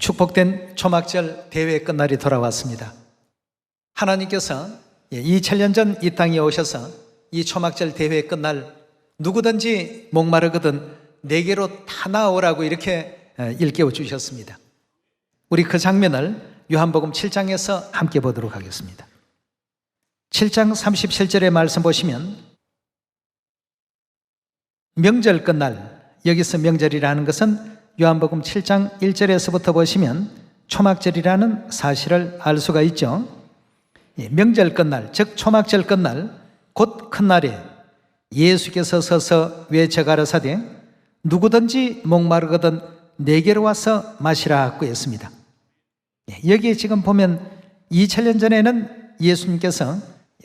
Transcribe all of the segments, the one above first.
축복된 초막절 대회 끝날이 돌아왔습니다. 하나님께서 2000년 전 이 땅에 오셔서 이 초막절 대회 끝날 누구든지 목마르거든 내게로 다 나오라고 이렇게 일깨워 주셨습니다. 우리 그 장면을 요한복음 7장에서 함께 보도록 하겠습니다. 7장 37절의 말씀 보시면 명절 끝날, 여기서 명절이라는 것은 요한복음 7장 1절에서부터 보시면 초막절이라는 사실을 알 수가 있죠. 명절 끝날, 즉 초막절 끝날, 곧 큰 날에 예수께서 서서 외쳐 가라사대 누구든지 목마르거든 내게로 와서 마시라고 했습니다. 여기에 지금 보면 2000년 전에는 예수님께서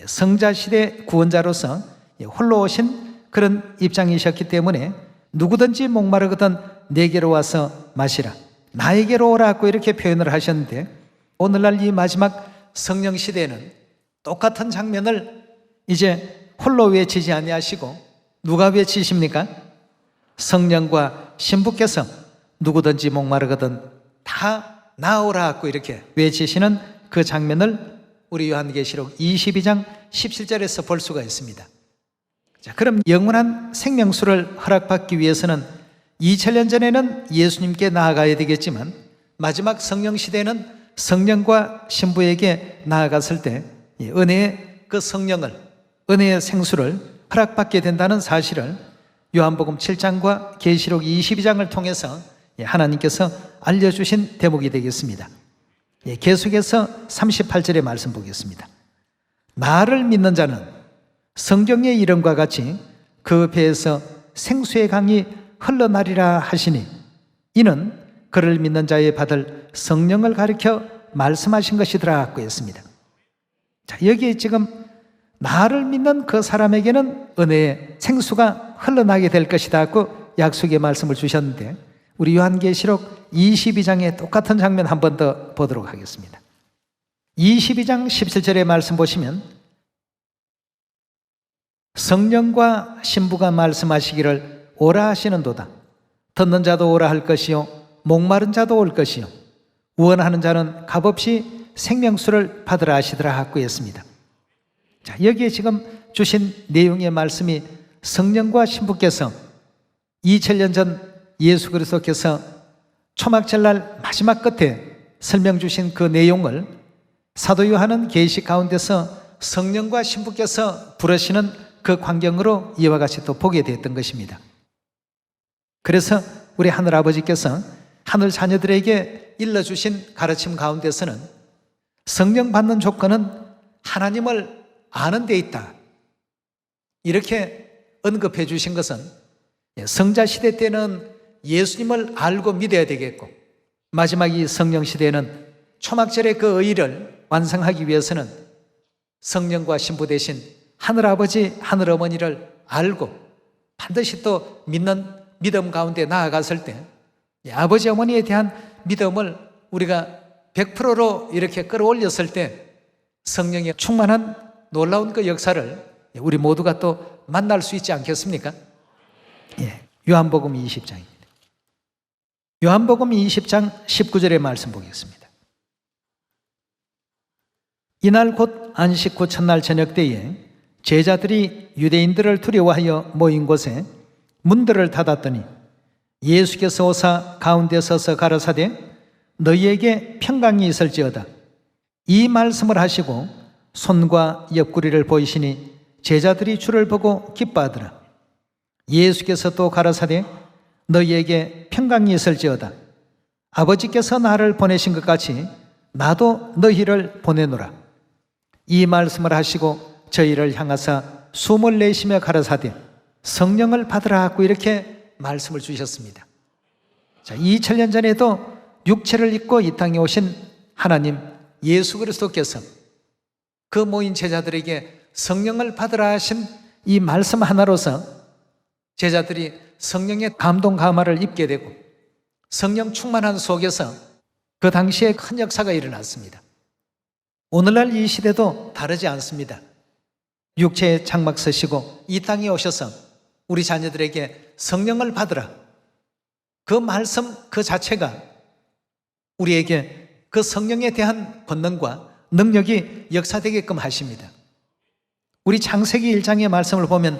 성자시대 구원자로서 홀로 오신 그런 입장이셨기 때문에 누구든지 목마르거든 내게로 와서 마시라, 나에게로 오라고 이렇게 표현을 하셨는데, 오늘날 이 마지막 성령 시대에는 똑같은 장면을 이제 홀로 외치지 아니하시고 누가 외치십니까? 성령과 신부께서 누구든지 목마르거든 다 나오라고 이렇게 외치시는 그 장면을 우리 요한계시록 22장 17절에서 볼 수가 있습니다. 자, 그럼 영원한 생명수를 허락받기 위해서는 2000년 전에는 예수님께 나아가야 되겠지만 마지막 성령 시대는 성령과 신부에게 나아갔을 때 은혜의 그 성령을, 은혜의 생수를 허락받게 된다는 사실을 요한복음 7장과 계시록 22장을 통해서 하나님께서 알려주신 대목이 되겠습니다. 계속해서 38절의 말씀 보겠습니다. 나를 믿는 자는 성경의 이름과 같이 그 배에서 생수의 강이 흘러나리라 하시니 이는 그를 믿는 자의 받을 성령을 가리켜 말씀하신 것이더라고 했습니다. 자, 여기에 지금 나를 믿는 그 사람에게는 은혜의 생수가 흘러나게 될 것이다고 약속의 말씀을 주셨는데, 우리 요한계시록 22장의 똑같은 장면 한 번 더 보도록 하겠습니다. 22장 17절의 말씀 보시면 성령과 신부가 말씀하시기를 오라 하시는도다. 듣는 자도 오라 할 것이요 목마른 자도 올 것이요 원하는 자는 값없이 생명수를 받으라 하시더라 하고 했습니다. 자, 여기에 지금 주신 내용의 말씀이 성령과 신부께서 2000년 전 예수 그리스도께서 초막절날 마지막 끝에 설명 주신 그 내용을 사도 요한은 계시 가운데서 성령과 신부께서 부르시는 그 광경으로 이와 같이 또 보게 되었던 것입니다. 그래서 우리 하늘아버지께서 하늘 자녀들에게 일러주신 가르침 가운데서는 성령 받는 조건은 하나님을 아는 데 있다, 이렇게 언급해 주신 것은 성자 시대 때는 예수님을 알고 믿어야 되겠고, 마지막 이 성령 시대에는 초막절의 그 의의를 완성하기 위해서는 성령과 신부 대신 하늘아버지, 하늘어머니를 알고 반드시 또 믿는 믿음 가운데 나아갔을 때 아버지 어머니에 대한 믿음을 우리가 100%로 이렇게 끌어올렸을 때 성령의 충만한 놀라운 그 역사를 우리 모두가 또 만날 수 있지 않겠습니까? 요한복음 20장입니다. 요한복음 20장 19절의 말씀 보겠습니다. 이날 곧 안식 후 첫날 저녁 때에 제자들이 유대인들을 두려워하여 모인 곳에 문들을 닫았더니 예수께서 오사 가운데 서서 가라사대 너희에게 평강이 있을지어다. 이 말씀을 하시고 손과 옆구리를 보이시니 제자들이 주를 보고 기뻐하더라. 예수께서 또 가라사대 너희에게 평강이 있을지어다. 아버지께서 나를 보내신 것 같이 나도 너희를 보내노라. 이 말씀을 하시고 저희를 향하사 숨을 내쉬며 가라사대 성령을 받으라 하고 이렇게 말씀을 주셨습니다. 자, 2000년 전에도 육체를 입고 이 땅에 오신 하나님 예수 그리스도께서 그 모인 제자들에게 성령을 받으라 하신 이 말씀 하나로서 제자들이 성령의 감동 감화를 입게 되고 성령 충만한 속에서 그 당시에 큰 역사가 일어났습니다. 오늘날 이 시대도 다르지 않습니다. 육체의 장막 서시고 이 땅에 오셔서 우리 자녀들에게 성령을 받으라, 그 말씀 그 자체가 우리에게 그 성령에 대한 권능과 능력이 역사되게끔 하십니다. 우리 창세기 1장의 말씀을 보면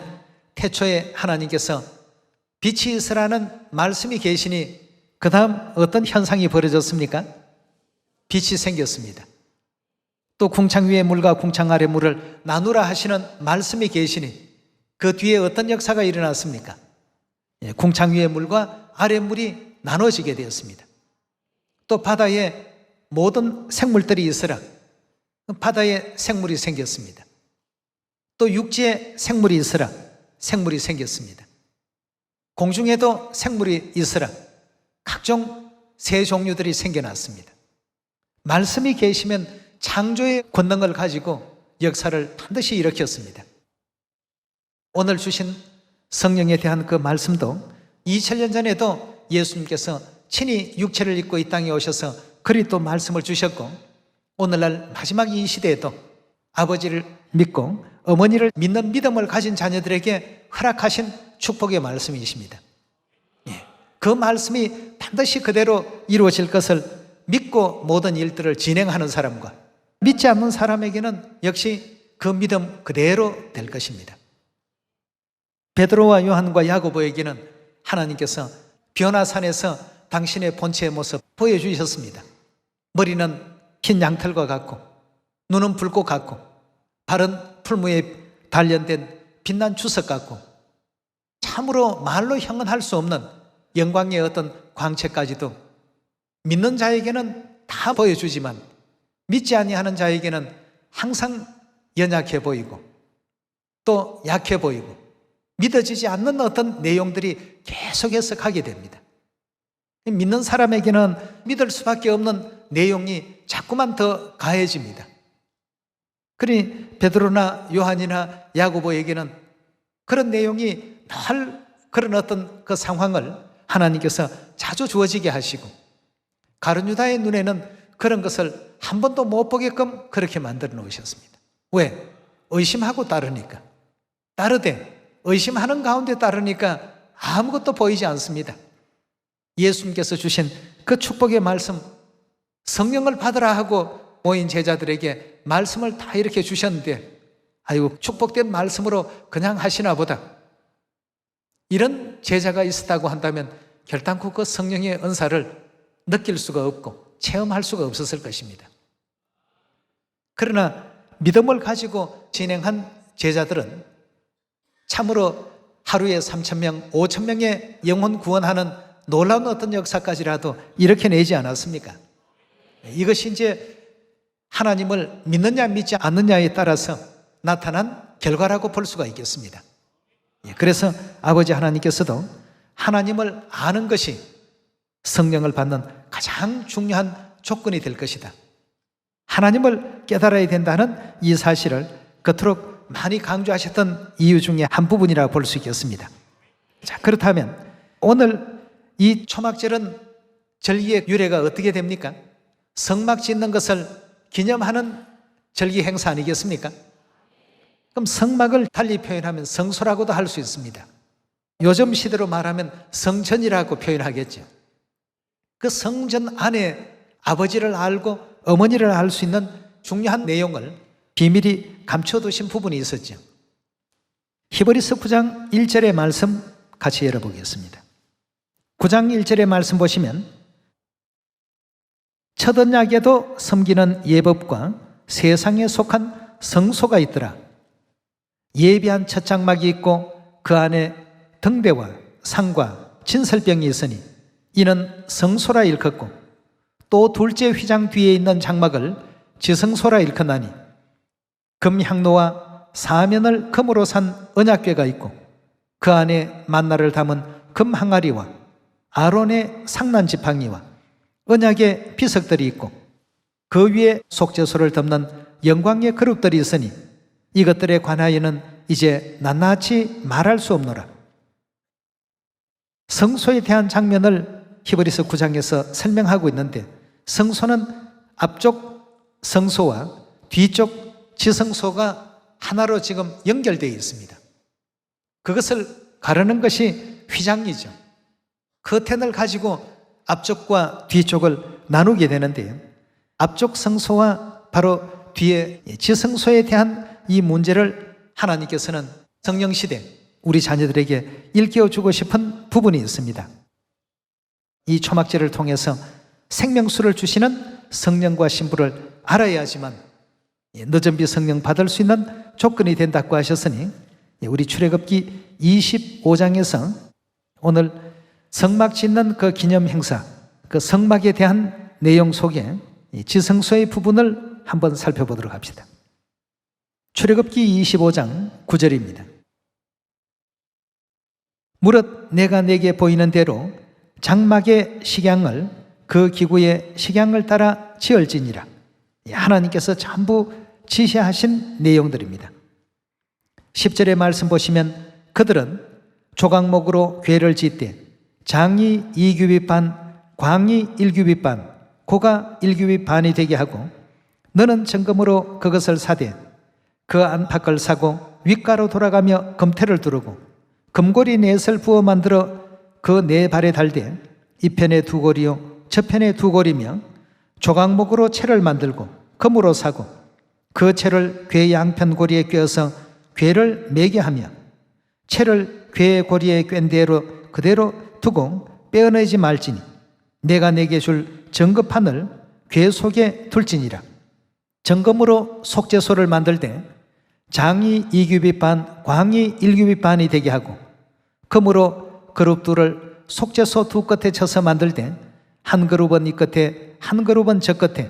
태초에 하나님께서 빛이 있으라는 말씀이 계시니 그 다음 어떤 현상이 벌어졌습니까? 빛이 생겼습니다. 또 궁창 위의 물과 궁창 아래 물을 나누라 하시는 말씀이 계시니 그 뒤에 어떤 역사가 일어났습니까? 궁창 위의 물과 아래 물이 나눠지게 되었습니다. 또 바다에 모든 생물들이 있으라 바다에 생물이 생겼습니다. 또 육지에 생물이 있으라 생물이 생겼습니다. 공중에도 생물이 있으라 각종 새 종류들이 생겨났습니다. 말씀이 계시면 창조의 권능을 가지고 역사를 반드시 일으켰습니다. 오늘 주신 성령에 대한 그 말씀도 2000년 전에도 예수님께서 친히 육체를 입고 이 땅에 오셔서 그리스도 말씀을 주셨고 오늘날 마지막 이 시대에도 아버지를 믿고 어머니를 믿는 믿음을 가진 자녀들에게 허락하신 축복의 말씀이십니다. 그 말씀이 반드시 그대로 이루어질 것을 믿고 모든 일들을 진행하는 사람과 믿지 않는 사람에게는 역시 그 믿음 그대로 될 것입니다. 베드로와 요한과 야고보에게는 하나님께서 변화산에서 당신의 본체의 모습 보여주셨습니다. 머리는 흰 양털과 같고 눈은 불꽃 같고 발은 풀무에 단련된 빛난 주석 같고 참으로 말로 형언할 수 없는 영광의 어떤 광채까지도 믿는 자에게는 다 보여주지만 믿지 아니하는 자에게는 항상 연약해 보이고 또 약해 보이고 믿어지지 않는 어떤 내용들이 계속해서 가게 됩니다. 믿는 사람에게는 믿을 수밖에 없는 내용이 자꾸만 더 가해집니다. 그러니 베드로나 요한이나 야고보에게는 그런 내용이 늘 그런 어떤 그 상황을 하나님께서 자주 주어지게 하시고 가룟 유다의 눈에는 그런 것을 한 번도 못 보게끔 그렇게 만들어 놓으셨습니다. 왜? 의심하고 따르니까. 따르되 의심하는 가운데 따르니까 아무것도 보이지 않습니다. 예수님께서 주신 그 축복의 말씀 성령을 받으라 하고 모인 제자들에게 말씀을 다 이렇게 주셨는데 아이고 축복된 말씀으로 그냥 하시나 보다. 이런 제자가 있었다고 한다면 결단코 그 성령의 은사를 느낄 수가 없고 체험할 수가 없었을 것입니다. 그러나 믿음을 가지고 진행한 제자들은 참으로 하루에 3,000명, 5,000명의 영혼 구원하는 놀라운 어떤 역사까지라도 이렇게 내지 않았습니까? 이것이 이제 하나님을 믿느냐 믿지 않느냐에 따라서 나타난 결과라고 볼 수가 있겠습니다. 그래서 아버지 하나님께서도 하나님을 아는 것이 성령을 받는 가장 중요한 조건이 될 것이다. 하나님을 깨달아야 된다는 이 사실을 그토록 많이 강조하셨던 이유 중에 한 부분이라고 볼 수 있겠습니다. 자, 그렇다면 오늘 이 초막절은 절기의 유래가 어떻게 됩니까? 성막 짓는 것을 기념하는 절기 행사 아니겠습니까? 그럼 성막을 달리 표현하면 성소라고도 할 수 있습니다. 요즘 시대로 말하면 성전이라고 표현하겠죠. 그 성전 안에 아버지를 알고 어머니를 알 수 있는 중요한 내용을 비밀이 감춰두신 부분이 있었죠. 히브리서 9장 1절의 말씀 같이 열어보겠습니다. 9장 1절의 말씀 보시면 첫 언약에도 섬기는 예법과 세상에 속한 성소가 있더라. 예비한 첫 장막이 있고 그 안에 등대와 상과 진설병이 있으니 이는 성소라 일컫고 또 둘째 휘장 뒤에 있는 장막을 지성소라 일컫나니 금향로와 사면을 금으로 산 언약궤가 있고 그 안에 만나를 담은 금항아리와 아론의 상난 지팡이와 언약의 비석들이 있고 그 위에 속죄소를 덮는 영광의 그룹들이 있으니 이것들에 관하여는 이제 낱낱이 말할 수 없노라. 성소에 대한 장면을 히브리서 9장에서 설명하고 있는데 성소는 앞쪽 성소와 뒤쪽 지성소가 하나로 지금 연결되어 있습니다. 그것을 가르는 것이 휘장이죠. 커튼을 가지고 앞쪽과 뒤쪽을 나누게 되는데요. 앞쪽 성소와 바로 뒤에 지성소에 대한 이 문제를 하나님께서는 성령시대 우리 자녀들에게 일깨워주고 싶은 부분이 있습니다. 이 초막절을 통해서 생명수를 주시는 성령과 신부를 알아야지만 늦은비 성령 받을 수 있는 조건이 된다고 하셨으니 우리 출애굽기 25장에서 오늘 성막 짓는 그 기념 행사, 그 성막에 대한 내용 속에 지성소의 부분을 한번 살펴보도록 합시다. 출애굽기 25장 9절입니다. 무릇 내가 내게 보이는 대로 장막의 식양을 그 기구의 식양을 따라 지을지니라. 하나님께서 전부 지시하신 내용들입니다. 10절의 말씀 보시면 그들은 조각목으로 궤를 짓되 장이 2규빗 반, 광이 1규빗 반, 고가 1규빗 반이 되게 하고 너는 정금으로 그것을 사되 그 안팎을 사고 윗가로 돌아가며 금태를 두르고 금고리 넷을 부어 만들어 그 네 발에 달되 이 편에 두 고리요 저편에 두 고리며 조각목으로 채를 만들고 금으로 사고 그 채를 궤 양편 고리에 꿰어서 궤를 매게 하며 채를 궤 고리에 꿰은 대로 그대로 두고 빼어내지 말지니 내가 내게 줄 정금판을 궤 속에 둘지니라. 정금으로 속죄소를 만들 때 장이 2규빗 반, 광이 1규빗 반이 되게 하고 금으로 그룹 둘을 속죄소 두 끝에 쳐서 만들 때 한 그룹은 이 끝에 한 그룹은 저 끝에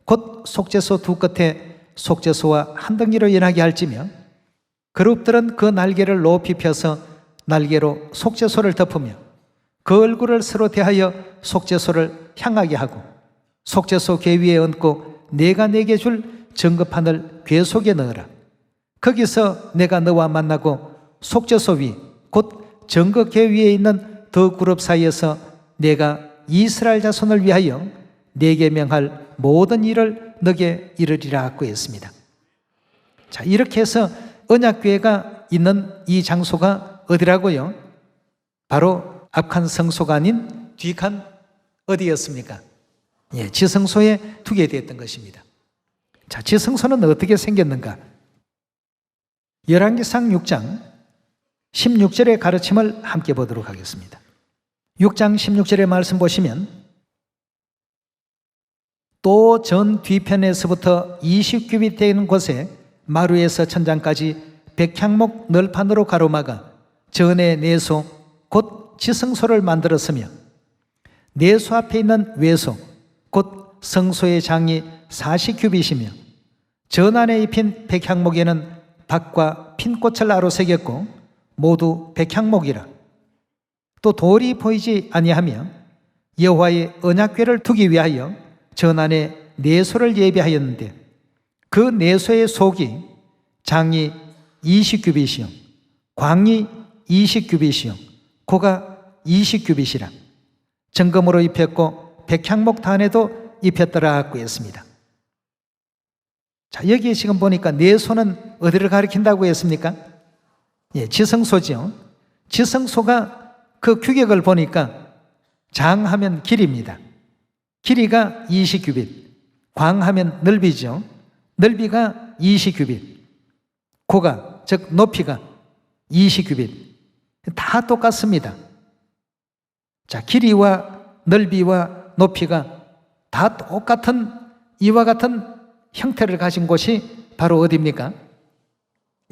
곧 속죄소 두 끝에 속죄소와 한 덩이로 연하게 할지며 그룹들은 그 날개를 높이 펴서 날개로 속죄소를 덮으며 그 얼굴을 서로 대하여 속죄소를 향하게 하고 속죄소 궤 위에 얹고 내가 내게 줄 정금판을 궤 속에 넣어라. 거기서 내가 너와 만나고 속죄소 위 곧 정금 궤 위에 있는 두 그룹 사이에서 내가 이스라엘 자손을 위하여 내게 명할 모든 일을 너게 이르리라 하고 했습니다. 자, 이렇게 해서 언약궤가 있는 이 장소가 어디라고요? 바로 앞칸 성소가 아닌 뒤칸 어디였습니까? 예, 지성소에 두게 되었던 것입니다. 자, 지성소는 어떻게 생겼는가? 열왕기상 6장 16절의 가르침을 함께 보도록 하겠습니다. 6장 16절의 말씀 보시면 또 전 뒤편에서부터 20규빗 되는 곳에 마루에서 천장까지 백향목 널판으로 가로막아 전에 내소 곧 지성소를 만들었으며 내소 앞에 있는 외소 곧 성소의 장이 40규빗이며 전 안에 입힌 백향목에는 박과 핀꽃을 아로 새겼고 모두 백향목이라. 또 돌이 보이지 아니하며 여호와의 언약궤를 두기 위하여 전 안에 내소를 예비하였는데 그 내소의 속이 장이 20규빗이요 광이 20규빗이요 고가 20규빗이라. 정금으로 입혔고 백향목 단에도 입혔더라 하고 했습니다. 자, 여기 지금 보니까 내소는 어디를 가리킨다고 했습니까? 예, 지성소죠. 지성소가 그 규격을 보니까 장하면 길이입니다. 길이가 20규빗, 광하면 넓이죠. 넓이가 20규빗, 고가 즉 높이가 20규빗 다 똑같습니다. 자, 길이와 넓이와 높이가 다 똑같은 이와 같은 형태를 가진 곳이 바로 어디입니까?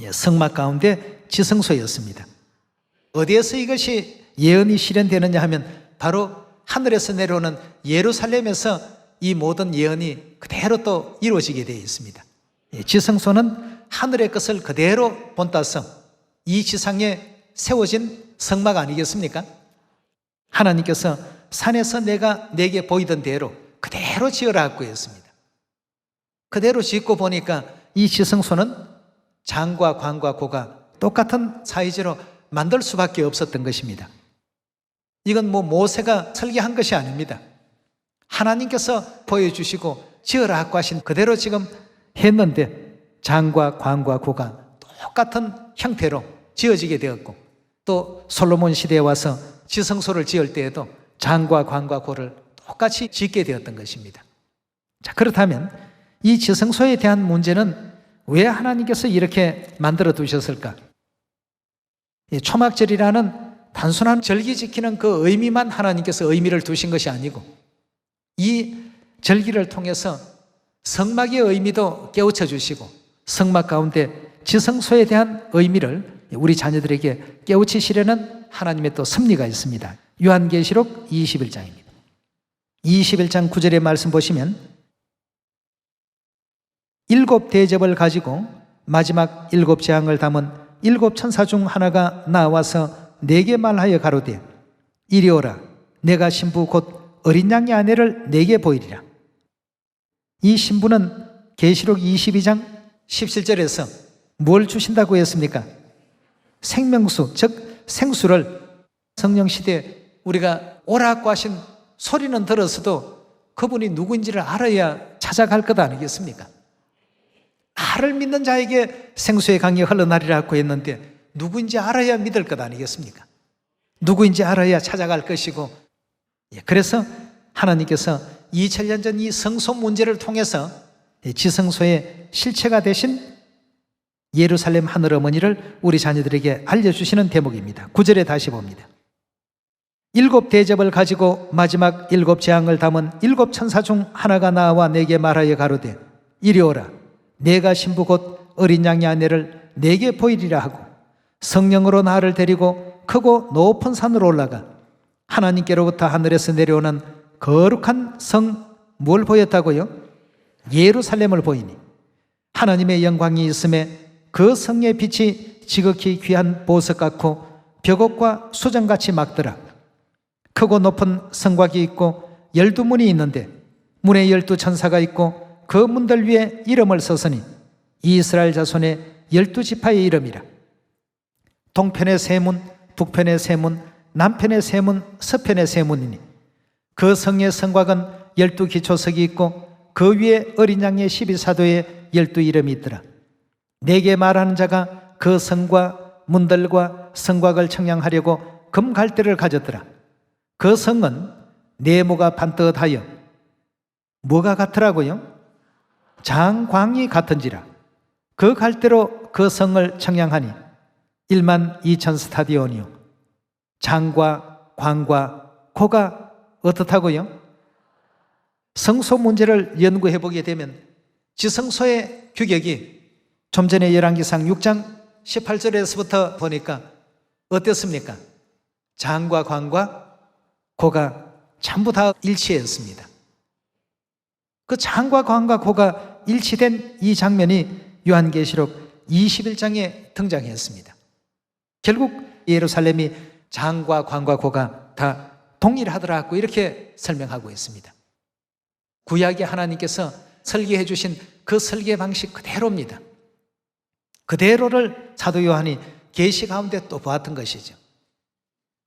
예, 성막 가운데 지성소였습니다. 어디에서 이것이 예언이 실현되느냐 하면 바로 하늘에서 내려오는 예루살렘에서 이 모든 예언이 그대로 또 이루어지게 되어 있습니다. 예, 지성소는 하늘의 것을 그대로 본따서 이 지상에 세워진 성막 아니겠습니까? 하나님께서 산에서 내가 내게 보이던 대로 그대로 지으라 하고 했습니다. 그대로 짓고 보니까 이 지성소는 장과 광과 고가 똑같은 사이즈로 만들 수밖에 없었던 것입니다. 이건 모세가 설계한 것이 아닙니다. 하나님께서 보여주시고 지으라 하고 하신 그대로 지금 했는데 장과 광과 고가 똑같은 형태로 지어지게 되었고 또 솔로몬 시대에 와서 지성소를 지을 때에도 장과 광과 고를 똑같이 짓게 되었던 것입니다. 자, 그렇다면 이 지성소에 대한 문제는 왜 하나님께서 이렇게 만들어 두셨을까? 이 초막절이라는 단순한 절기 지키는 그 의미만 하나님께서 의미를 두신 것이 아니고 이 절기를 통해서 성막의 의미도 깨우쳐 주시고 성막 가운데 지성소에 대한 의미를 우리 자녀들에게 깨우치시려는 하나님의 또 섭리가 있습니다. 요한계시록 21장입니다. 21장 9절의 말씀 보시면 7 대접을 가지고 마지막 7 재앙을 담은 7 천사 중 하나가 나와서 내게 말하여 가로되 이리 오라. 내가 신부 곧 어린 양의 아내를 내게 보이리라. 이 신부는 계시록 22장 17절에서 뭘 주신다고 했습니까? 생명수, 즉 생수를. 성령 시대에 우리가 오라고 하신 소리는 들었어도 그분이 누구인지를 알아야 찾아갈 것 아니겠습니까? 나를 믿는 자에게 생수의 강이 흘러나리라고 했는데 누구인지 알아야 믿을 것 아니겠습니까? 누구인지 알아야 찾아갈 것이고, 그래서 하나님께서 2000년 전 이 성소 문제를 통해서 지성소의 실체가 되신 예루살렘 하늘어머니를 우리 자녀들에게 알려주시는 대목입니다. 9절에 다시 봅니다. 7 대접을 가지고 마지막 7 재앙을 담은 7 천사 중 하나가 나와 내게 말하여 가로되 이리 오라. 내가 신부 곧 어린 양의 아내를 내게 보이리라 하고 성령으로 나를 데리고 크고 높은 산으로 올라가 하나님께로부터 하늘에서 내려오는 거룩한 성, 뭘 보였다고요? 예루살렘을 보이니 하나님의 영광이 있음에 그 성의 빛이 지극히 귀한 보석 같고 벽옥과 수정같이 막더라. 크고 높은 성곽이 있고 12문이 있는데 문에 12 천사가 있고 그 문들 위에 이름을 썼으니 이스라엘 자손의 12지파의 이름이라. 동편의 세 문, 북편의 세 문, 남편의 세 문, 서편의 세 문이니 그 성의 성곽은 12 기초석이 있고 그 위에 어린 양의 12사도의 12 이름이 있더라. 내게 말하는 자가 그 성과 문들과 성곽을 청량하려고 금갈대를 가졌더라. 그 성은 네모가 반듯하여 뭐가 같으라고요? 장광이 같은지라. 그 갈대로 그 성을 청량하니 12,000 스타디온이요. 장과 광과 고가 어떻다고요? 성소 문제를 연구해 보게 되면 지성소의 규격이 좀 전에 열왕기상 6장 18절에서부터 보니까 어땠습니까? 장과 광과 고가 전부 다 일치했습니다. 그 장과 광과 고가 일치된 이 장면이 요한계시록 21장에 등장했습니다. 결국 예루살렘이 장과 광과 고가 다 동일하더라고 이렇게 설명하고 있습니다. 구약의 하나님께서 설계해 주신 그 설계 방식 그대로입니다. 그대로를 사도 요한이 계시 가운데 또 보았던 것이죠.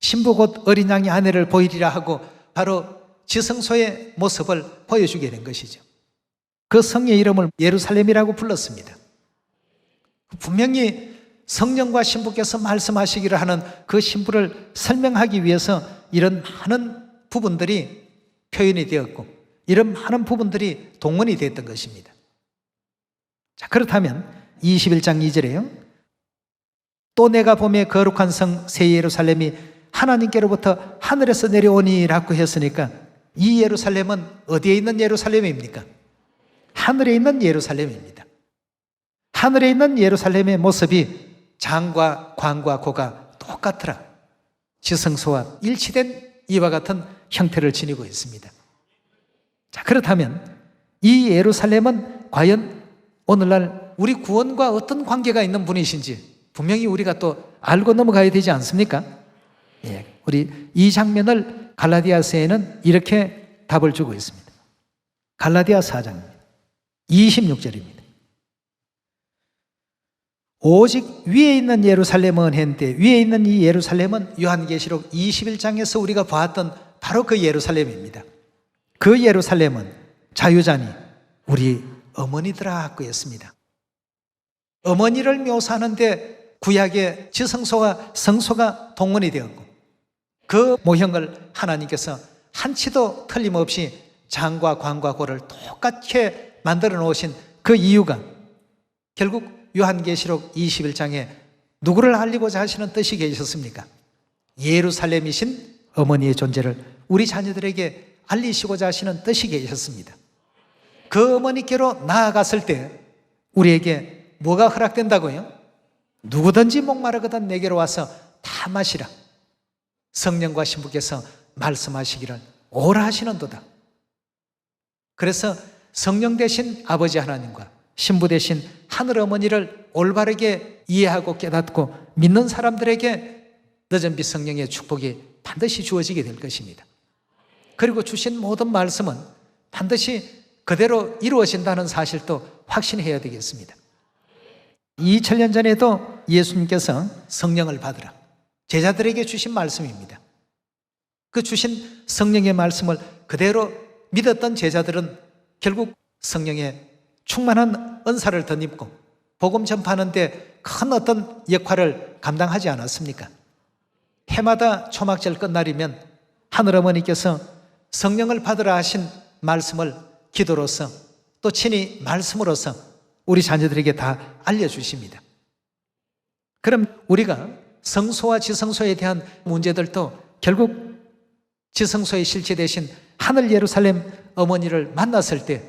신부 곧 어린 양의 아내를 보이리라 하고 바로 지성소의 모습을 보여주게 된 것이죠. 그 성의 이름을 예루살렘이라고 불렀습니다. 분명히 성령과 신부께서 말씀하시기를 하는 그 신부를 설명하기 위해서 이런 많은 부분들이 표현이 되었고 이런 많은 부분들이 동원이 됐던 것입니다. 자, 그렇다면 21장 2절에요. 또 내가 보매 거룩한 성 새 예루살렘이 하나님께로부터 하늘에서 내려오니라고 했으니까 이 예루살렘은 어디에 있는 예루살렘입니까? 하늘에 있는 예루살렘입니다. 하늘에 있는 예루살렘의 모습이 장과 광과 고가 똑같더라. 지성소와 일치된 이와 같은 형태를 지니고 있습니다. 자, 그렇다면 이 예루살렘은 과연 오늘날 우리 구원과 어떤 관계가 있는 분이신지 분명히 우리가 또 알고 넘어가야 되지 않습니까? 예, 우리 이 장면을 갈라디아서에는 이렇게 답을 주고 있습니다. 갈라디아 4장입니다. 26절입니다. 오직 위에 있는 예루살렘은 했는데 위에 있는 이 예루살렘은 요한계시록 21장에서 우리가 보았던 바로 그 예루살렘입니다. 그 예루살렘은 자유자니 우리 어머니더라고 했습니다. 어머니를 묘사하는데 구약의 지성소와 성소가 동원이 되었고 그 모형을 하나님께서 한치도 틀림없이 장과 관과 고를 똑같이 만들어 놓으신 그 이유가 결국 요한계시록 21장에 누구를 알리고자 하시는 뜻이 계셨습니까? 예루살렘이신 어머니의 존재를 우리 자녀들에게 알리시고자 하시는 뜻이 계셨습니다. 그 어머니께로 나아갔을 때 우리에게 뭐가 허락된다고요? 누구든지 목마르거든 내게로 와서 다 마시라. 성령과 신부께서 말씀하시기를 오라 하시는도다. 그래서 성령 대신 아버지 하나님과 신부 대신 하늘 어머니를 올바르게 이해하고 깨닫고 믿는 사람들에게 늦은 빛 성령의 축복이 반드시 주어지게 될 것입니다. 그리고 주신 모든 말씀은 반드시 그대로 이루어진다는 사실도 확신해야 되겠습니다. 2000년 전에도 예수님께서 성령을 받으라 제자들에게 주신 말씀입니다. 그 주신 성령의 말씀을 그대로 믿었던 제자들은 결국 성령의 충만한 은사를 덧입고 복음 전파하는데 큰 어떤 역할을 감당하지 않았습니까? 해마다 초막절 끝날이면 하늘어머니께서 성령을 받으라 하신 말씀을 기도로서 또 친히 말씀으로서 우리 자녀들에게 다 알려주십니다. 그럼 우리가 성소와 지성소에 대한 문제들도 결국 지성소의 실체 대신 하늘 예루살렘 어머니를 만났을 때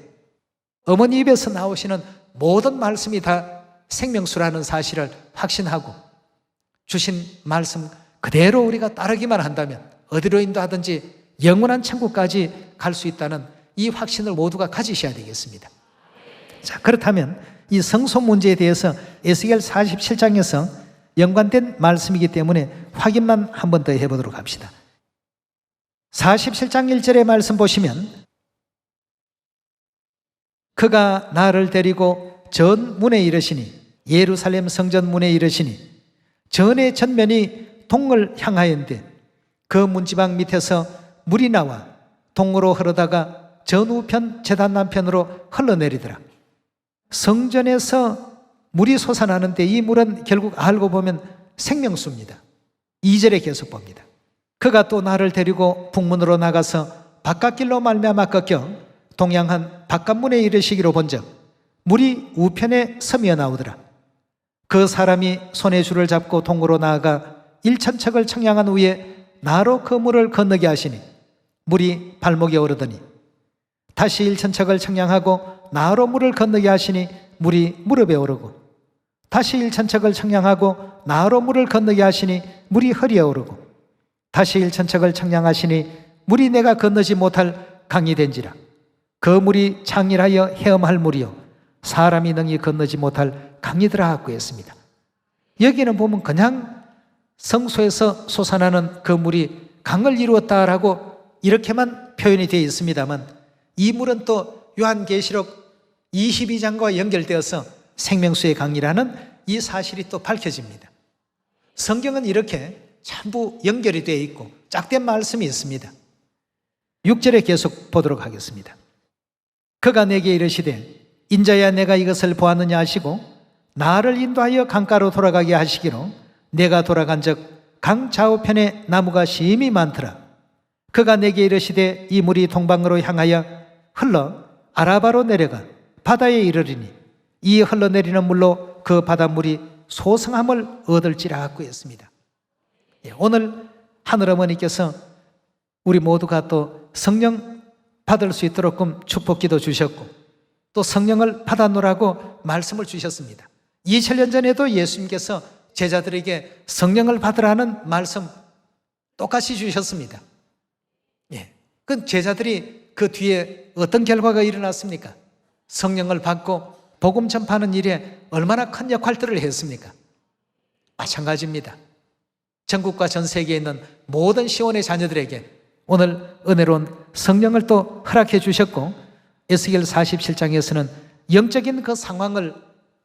어머니 입에서 나오시는 모든 말씀이 다 생명수라는 사실을 확신하고 주신 말씀 그대로 우리가 따르기만 한다면 어디로 인도하든지 영원한 천국까지 갈 수 있다는 이 확신을 모두가 가지셔야 되겠습니다. 자, 그렇다면 이 성소 문제에 대해서 에스겔 47장에서 연관된 말씀이기 때문에 확인만 한 번 더 해보도록 합시다. 47장 1절의 말씀 보시면 그가 나를 데리고 전 문에 이르시니 예루살렘 성전 문에 이르시니 전의 전면이 동을 향하였는데 그 문지방 밑에서 물이 나와 동으로 흐르다가 전우편 제단 남편으로 흘러내리더라. 성전에서 물이 솟아나는데 이 물은 결국 알고 보면 생명수입니다. 2절에 계속 봅니다. 그가 또 나를 데리고 북문으로 나가서 바깥길로 말미암아 꺾여 동양한 바깥문에 이르시기로 본즉 물이 우편에 서미어 나오더라. 그 사람이 손에 줄을 잡고 동으로 나아가 1천척을 청량한 후에 나로 그 물을 건너게 하시니 물이 발목에 오르더니 다시 1천척을 청량하고 나로 물을 건너게 하시니 물이 무릎에 오르고 다시 1천척을 청량하고 나로 물을 건너게 하시니 물이 허리에 오르고 다시 1천척을 청량하시니 물이 내가 건너지 못할 강이 된지라. 그 물이 장일하여 헤엄할 물이요 사람이 능히 건너지 못할 강이더라 하고 했습니다. 여기는 보면 그냥 성소에서 솟아나는 그 물이 강을 이루었다라고 이렇게만 표현이 되어 있습니다만 이 물은 또 요한계시록 22장과 연결되어서 생명수의 강이라는 이 사실이 또 밝혀집니다. 성경은 이렇게 전부 연결이 되어 있고 짝된 말씀이 있습니다. 6절에 계속 보도록 하겠습니다. 그가 내게 이르시되 인자야 내가 이것을 보았느냐 하시고 나를 인도하여 강가로 돌아가게 하시기로 내가 돌아간 적 강 좌우편에 나무가 심히 많더라. 그가 내게 이르시되 이 물이 동방으로 향하여 흘러 아라바로 내려가 바다에 이르리니 이 흘러내리는 물로 그 바닷물이 소성함을 얻을지라 하고 했습니다. 오늘 하늘어머니께서 우리 모두가 또 성령 받을 수 있도록 축복기도 주셨고 또 성령을 받아놓으라고 말씀을 주셨습니다. 2000년 전에도 예수님께서 제자들에게 성령을 받으라는 말씀 똑같이 주셨습니다. 그 제자들이 그 뒤에 어떤 결과가 일어났습니까? 성령을 받고 복음 전파하는 일에 얼마나 큰 역할들을 했습니까? 마찬가지입니다. 전국과 전 세계에 있는 모든 시온의 자녀들에게 오늘 은혜로운 성령을 또 허락해 주셨고 에스겔 47장에서는 영적인 그 상황을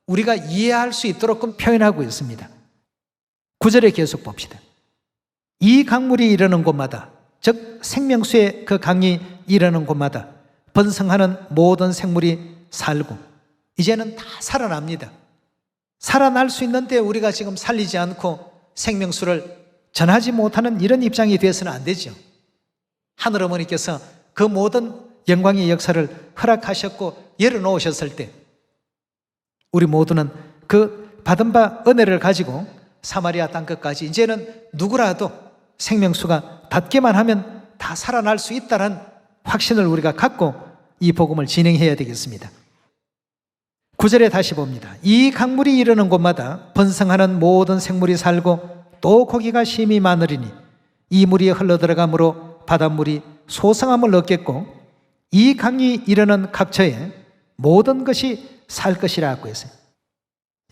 우리가 이해할 수 있도록 표현하고 있습니다. 9절에 계속 봅시다. 이 강물이 이르는 곳마다 즉 생명수의 그 강이 이르는 곳마다 번성하는 모든 생물이 살고 이제는 다 살아납니다. 살아날 수 있는데 우리가 지금 살리지 않고 생명수를 전하지 못하는 이런 입장이 되어서는 안 되죠. 하늘 어머니께서 그 모든 영광의 역사를 허락하셨고 열어놓으셨을 때 우리 모두는 그 받은 바 은혜를 가지고 사마리아 땅끝까지 이제는 누구라도 생명수가 닿기만 하면 다 살아날 수 있다는 확신을 우리가 갖고 이 복음을 진행해야 되겠습니다. 9절에 다시 봅니다. 이 강물이 이르는 곳마다 번성하는 모든 생물이 살고 또 고기가 심히 많으리니 이 물이 흘러들어가므로 바닷물이 소성함을 얻겠고 이 강이 이르는 각처에 모든 것이 살 것이라 하고 했어요.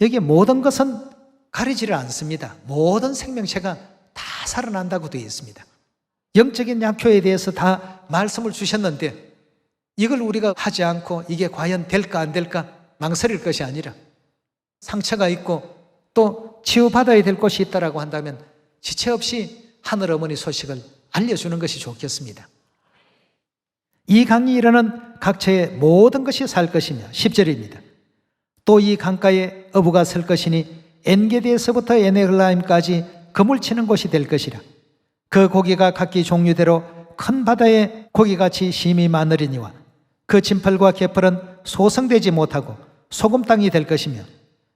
여기 모든 것은 가리지를 않습니다. 모든 생명체가 다 살아난다고 되어 있습니다. 영적인 약효에 대해서 다 말씀을 주셨는데 이걸 우리가 하지 않고 이게 과연 될까 안 될까 망설일 것이 아니라 상처가 있고 또 치유받아야 될 곳이 있다고 한다면 지체 없이 하늘 어머니 소식을 알려주는 것이 좋겠습니다. 이 강이 이르는 각처의 모든 것이 살 것이며 10절입니다. 또 이 강가에 어부가 설 것이니 엔게디에서부터 에네글라임까지 그물 치는 곳이 될 것이라. 그 고기가 각기 종류대로 큰 바다에 고기같이 심히 많으리니와 그 진펄과 개펄은 소성되지 못하고 소금 땅이 될 것이며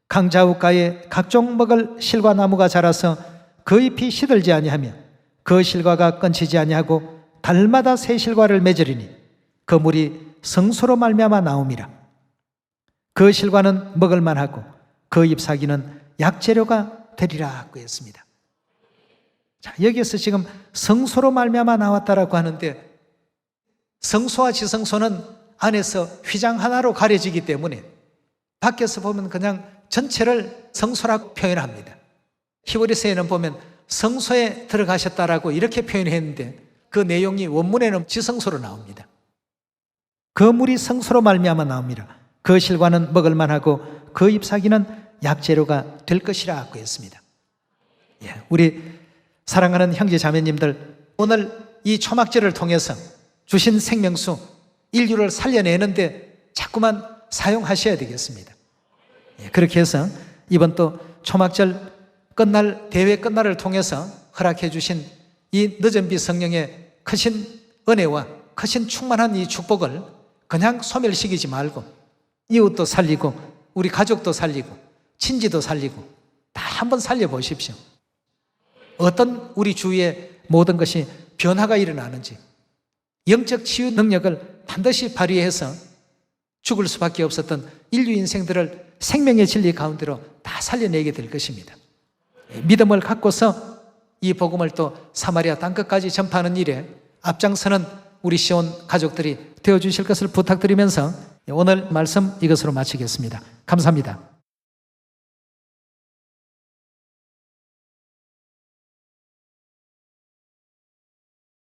강자우가에 각종 먹을 실과 나무가 자라서 그 잎이 시들지 아니하며 그 실과가 끊치지 아니하고 달마다 새 실과를 맺으리니 그 물이 성소로 말미암아 나옴이라. 그 실과는 먹을 만하고 그 잎사귀는 약재료가 되리라 고 했습니다. 자, 여기에서 지금 성소로 말미암아 나왔다라고 하는데 성소와 지성소는 안에서 휘장 하나로 가려지기 때문에 밖에서 보면 그냥 전체를 성소라고 표현합니다. 히브리서에는 보면 성소에 들어가셨다라고 이렇게 표현했는데 그 내용이 원문에는 지성소로 나옵니다. 그 물이 성소로 말미암아 나옵니다. 그 실과는 먹을 만하고 그 잎사귀는 약재료가 될 것이라 하고 했습니다. 우리 사랑하는 형제 자매님들, 오늘 이 초막절을 통해서 주신 생명수 인류를 살려내는데 자꾸만 사용하셔야 되겠습니다. 그렇게 해서 이번 또 초막절 끝날 대회 끝날을 통해서 허락해 주신 이 늦은비 성령의 크신 은혜와 크신 충만한 이 축복을 그냥 소멸시키지 말고 이웃도 살리고 우리 가족도 살리고 친지도 살리고 다 한번 살려보십시오. 어떤 우리 주위에 모든 것이 변화가 일어나는지 영적 치유 능력을 반드시 발휘해서 죽을 수밖에 없었던 인류 인생들을 생명의 진리 가운데로 다 살려내게 될 것입니다. 믿음을 갖고서 이 복음을 또 사마리아 땅끝까지 전파하는 일에 앞장서는 우리 시온 가족들이 되어주실 것을 부탁드리면서 오늘 말씀 이것으로 마치겠습니다. 감사합니다.